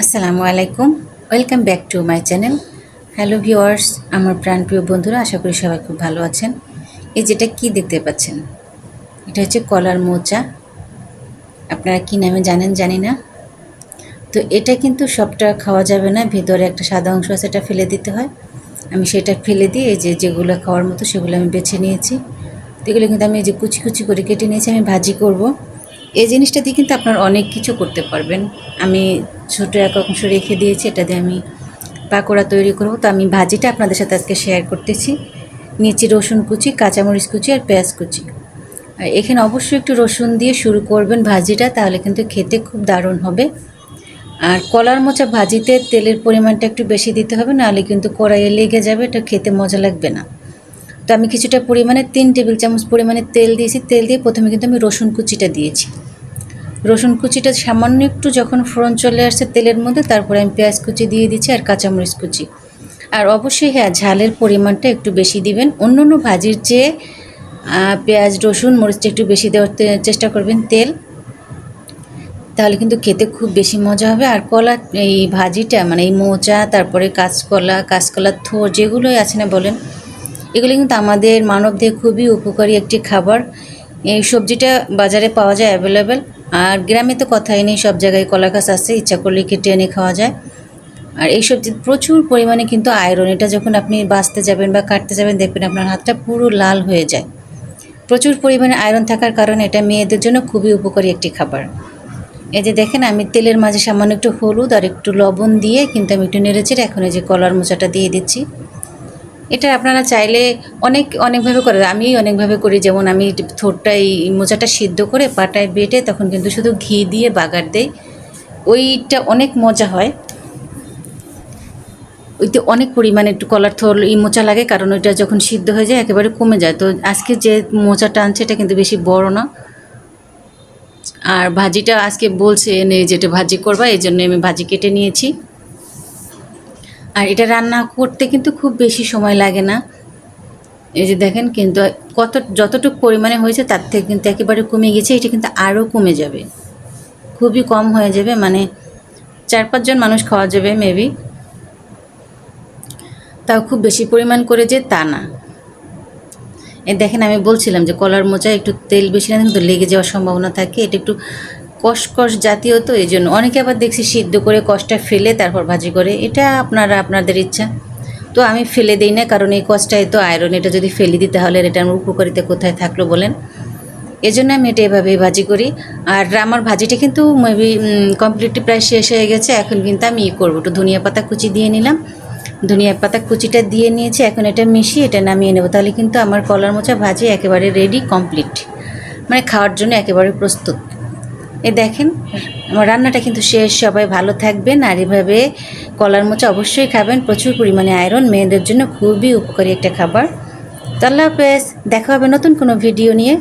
আসসালামু আলাইকুম, welcome back to my channel. Hello viewers, আমার প্রাণপ্রিয় বন্ধুরা, আশা করি সবাই খুব ভালো আছেন। এই যেটা কি দেখতে পাচ্ছেন, এটা হচ্ছে কলার মোচা। আপনারা কি নামে জানেন জানি না। তো এটা কিন্তু সবটা খাওয়া যাবে না, ভিতরে একটা সাদা অংশ আছে, এটা ফেলে দিতে হয়। আমি সেটা ফেলে দিয়ে এই যে যেগুলো খাওয়ার মতো সেগুলো আমি বেছে নিয়েছি। তো এগুলো কিন্তু আমি এই যে কুচি কুচি করে কেটে নিয়েছি, আমি ভাজি করব। এই জিনিসটা দিয়ে কিন্তু আপনার অনেক কিছু করতে পারবেন। আমি ছোটো এক অংশ রেখে দিয়েছি, এটা দিয়ে আমি পাকোড়া তৈরি করব। তো আমি ভাজিটা আপনাদের সাথে আজকে শেয়ার করতেছি। নিচে রসুন কুচি, কাঁচামরিচ কুচি আর পেঁয়াজ কুচি। আর এখানে অবশ্যই একটু রসুন দিয়ে শুরু করবেন ভাজিটা, তাহলে কিন্তু খেতে খুব দারুণ হবে। আর কলার মোচা ভাজিতে তেলের পরিমাণটা একটু বেশি দিতে হবে, নাহলে কিন্তু কড়াইয়ে লেগে যাবে, এটা খেতে মজা লাগবে না। তো আমি কিছুটা পরিমাণে 3 টেবিল চামচ পরিমাণে তেল দিয়েছি। তেল দিয়ে প্রথমে কিন্তু আমি রসুন কুচিটা দিয়েছি। রসুন কুচিটা সামান্য একটু যখন ফোড়ন চলে আসছে তেলের মধ্যে, তারপরে আমি পেঁয়াজ কুচি দিয়ে দিচ্ছি আর কাঁচামরিচ কুচি। আর অবশ্যই হ্যাঁ, ঝালের পরিমাণটা একটু বেশি দিবেন। অন্য অন্য ভাজির চেয়ে পেঁয়াজ রসুন মরিচটা একটু বেশি দেওয়ার চেষ্টা করবেন তেল, তাহলে কিন্তু খেতে খুব বেশি মজা হবে। আর কলা এই ভাজিটা মানে এই মোচা, তারপরে কাঁচকলার থোর যেগুলোই আছে না বলেন, এগুলো কিন্তু আমাদের মানবদেহে খুবই উপকারী একটি খাবার। এই সবজিটা বাজারে পাওয়া যায় অ্যাভেলেবেল। আর গ্রামে তো কথাই নেই, সব জায়গায় কলা গাছ আছে, ইচ্ছা করলে কেটে এনে খাওয়া যায়। আর এই সবজি প্রচুর পরিমাণে কিন্তু আয়রন, এটা যখন আপনি বাছতে যাবেন বা কাটতে যাবেন দেখবেন আপনার হাতটা পুরো লাল হয়ে যায়। প্রচুর পরিমাণে আয়রন থাকার কারণে এটা মেয়েদের জন্য খুবই উপকারী একটি খাবার। এই যে দেখেন, আমি তেলের মাঝে সামান্য একটু হলুদ আর একটু লবণ দিয়ে কিন্তু আমি একটু নেড়েচেড়ে এখন এই যে কলার মোচাটা দিয়ে দিচ্ছি। এটা আপনারা চাইলে অনেকভাবে করে, আমি অনেকভাবে করি। যেমন আমি থোরটা এই মোচাটা সিদ্ধ করে পাটায় বেটে তখন কিন্তু শুধু ঘি দিয়ে বাগার দেই, ওইটা অনেক মজা হয়। ওইতে অনেক পরিমাণে একটু কলার থোর এই মোচা লাগে, কারণ ওইটা যখন সিদ্ধ হয়ে যায় একেবারে কমে যায়। তো আজকে যে মোচাটা আনছে এটা কিন্তু বেশি বড় না। আর ভাজিটা আজকে বলছে এনে যেটা ভাজি করবা, এই জন্য আমি ভাজি কেটে নিয়েছি। আর এটা রান্না করতে কিন্তু খুব বেশি সময় লাগে না। এই যে দেখেন, কিন্তু যতটুকু পরিমাণে হয়েছে তার থেকে কিন্তু একেবারে কমে গেছে। এটা কিন্তু আরও কমে যাবে, খুবই কম হয়ে যাবে, মানে 4-5 জন মানুষ খাওয়া যাবে মেবি। তাও খুব বেশি পরিমাণ করে যে তা না। এই দেখেন, আমি বলছিলাম যে কলার মোচা একটু তেল বেশি না কিন্তু লেগে যাওয়ার সম্ভাবনা থাকে। এটা একটু কষকষ জাতীয়, তো এই জন্য অনেকে আবার দেখছি সিদ্ধ করে কষটা ফেলে তারপর ভাজি করে। এটা আপনাদের ইচ্ছা। তো আমি ফেলে দিই না, কারণ এই কষটাই তো আয়রন, এটা যদি ফেলে দিই তাহলে এটা আমার উপকারিতা কোথায় থাকলো বলেন। এজন্য আমি এটা এভাবেই ভাজি করি। আর আমার ভাজিটা কিন্তু মেবি কমপ্লিটলি প্রায় শেষ হয়ে গেছে। এখন কিন্তু আমি করবো, একটু ধনিয়া পাতা কুচি দিয়ে নিলাম। ধনিয়া পাতা কুচিটা দিয়ে নিয়েছি, এখন এটা মিশিয়ে এটা নামিয়ে নেব। তাহলে কিন্তু আমার কলার মোচা ভাজি একেবারে রেডি, কমপ্লিট, মানে খাওয়ার জন্য একেবারে প্রস্তুত। এই দেখেন, আমার রান্নাটা কিন্তু শেষ। সবাই ভালো থাকবেন, আর এভাবে কলার মোচা অবশ্যই খাবেন। প্রচুর পরিমাণে আয়রন, মেয়েদের জন্য খুবই উপকারী একটা খাবার। তো আল্লাহ হাফেজ, দেখা হবে নতুন কোনো ভিডিও নিয়ে।